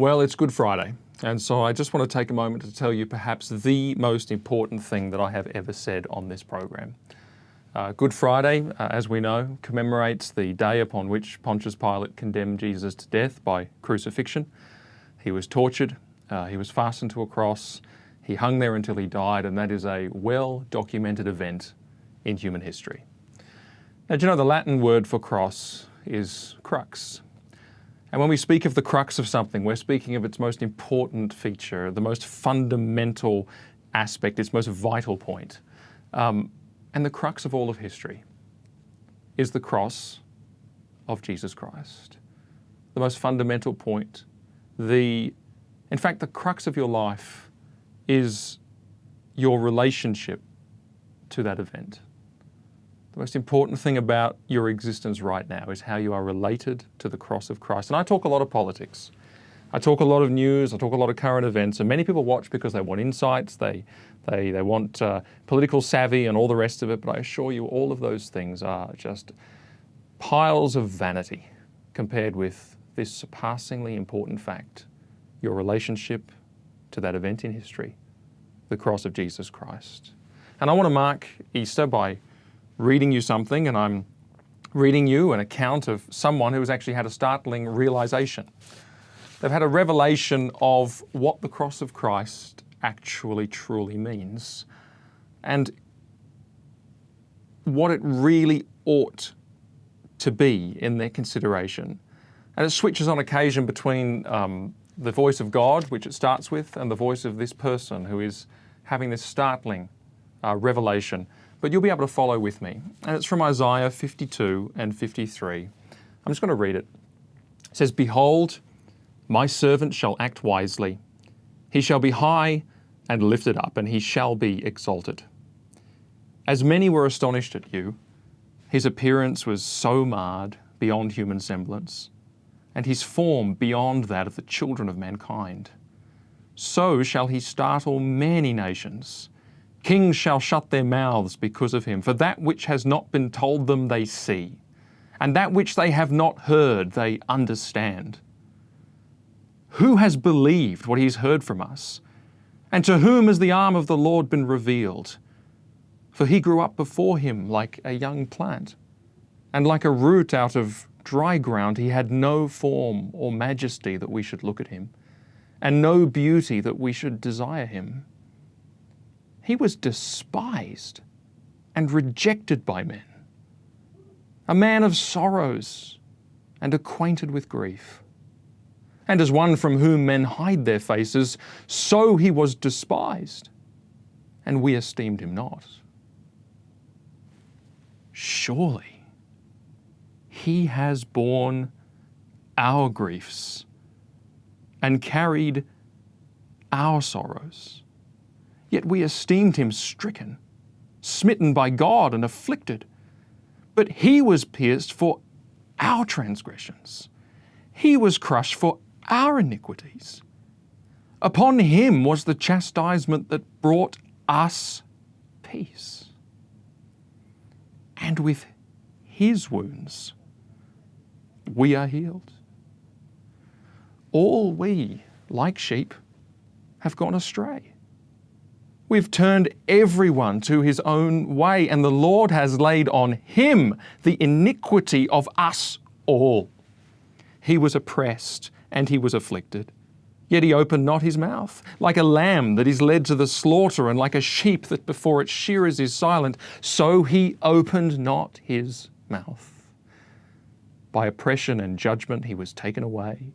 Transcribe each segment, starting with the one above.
Well, it's Good Friday, and so I just want to take a moment to tell you perhaps the most important thing that I have ever said on this program. Good Friday, as we know, commemorates the day upon which Pontius Pilate condemned Jesus to death by crucifixion. He was tortured, he was fastened to a cross, he hung there until he died, and that is a well-documented event in human history. Now, do you know the Latin word for cross is crux? And when we speak of the crux of something, we're speaking of its most important feature, the most fundamental aspect, its most vital point. And the crux of all of history is the cross of Jesus Christ. The most fundamental point, in fact, the crux of your life is your relationship to that event. The most important thing about your existence right now is how you are related to the cross of Christ. And I talk a lot of politics. I talk a lot of news, I talk a lot of current events, and many people watch because they want insights, they want political savvy and all the rest of it, but I assure you all of those things are just piles of vanity compared with this surpassingly important fact, your relationship to that event in history, the cross of Jesus Christ. And I want to mark Easter by reading you something, and I'm reading you an account of someone who has actually had a startling realization. They've had a revelation of what the cross of Christ actually truly means and what it really ought to be in their consideration. And it switches on occasion between the voice of God, which it starts with, and the voice of this person who is having this startling revelation. But you'll be able to follow with me. And it's from Isaiah 52 and 53. I'm just going to read it. It says, "Behold, my servant shall act wisely. He shall be high and lifted up, and he shall be exalted. As many were astonished at you, his appearance was so marred beyond human semblance, and his form beyond that of the children of mankind. So shall he startle many nations. Kings shall shut their mouths because of him, for that which has not been told them they see, and that which they have not heard they understand. Who has believed what he's heard from us? And to whom has the arm of the Lord been revealed? For he grew up before him like a young plant, and like a root out of dry ground. He had no form or majesty that we should look at him, and no beauty that we should desire him. He was despised and rejected by men, a man of sorrows and acquainted with grief. And as one from whom men hide their faces, so he was despised, and we esteemed him not. Surely he has borne our griefs and carried our sorrows. Yet we esteemed him stricken, smitten by God, and afflicted. But he was pierced for our transgressions. He was crushed for our iniquities. Upon him was the chastisement that brought us peace. And with his wounds we are healed. All we, like sheep, have gone astray. We've turned everyone to his own way, and the Lord has laid on him the iniquity of us all. He was oppressed and he was afflicted, yet he opened not his mouth. Like a lamb that is led to the slaughter, and like a sheep that before its shearers is silent, so he opened not his mouth. By oppression and judgment he was taken away.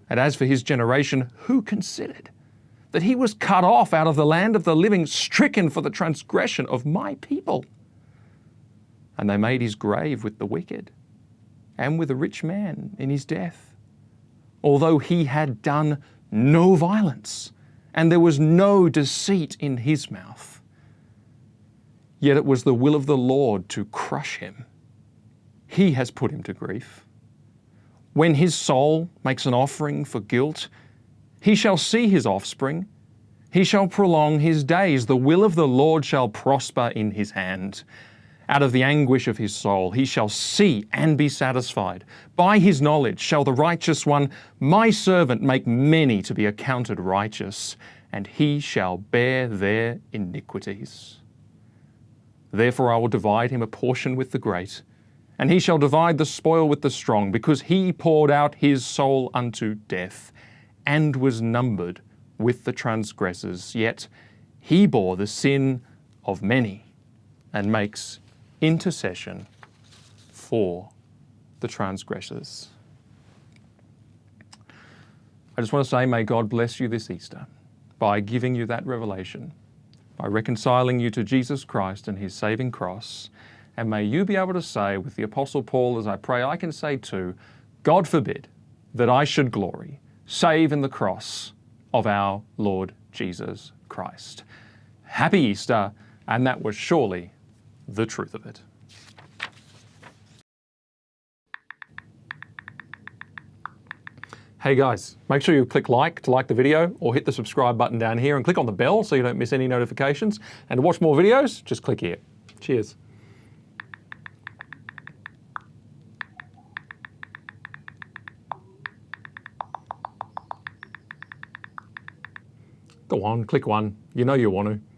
And as for his generation, who considered that he was cut off out of the land of the living, stricken for the transgression of my people? And they made his grave with the wicked, and with a rich man in his death, although he had done no violence, and there was no deceit in his mouth. Yet it was the will of the Lord to crush him. He has put him to grief. When his soul makes an offering for guilt, he shall see his offspring. He shall prolong his days. The will of the Lord shall prosper in his hand. out of the anguish of his soul. He shall see and be satisfied. By his knowledge shall the righteous one, my servant, make many to be accounted righteous, and he shall bear their iniquities. Therefore I will divide him a portion with the great, and he shall divide the spoil with the strong, because he poured out his soul unto death, and was numbered with the transgressors. Yet he bore the sin of many, and makes intercession for the transgressors. I just want to say, may God bless you this Easter by giving you that revelation, by reconciling you to Jesus Christ and his saving cross. And may you be able to say with the Apostle Paul, as I pray I can say too, God forbid that I should glory, save in the cross of our Lord Jesus Christ. Happy Easter, and that was surely the truth of it. Hey guys, make sure you click like to like the video, or hit the subscribe button down here and click on the bell so you don't miss any notifications. And to watch more videos, just click here. Cheers. Go on, click one. You know you want to.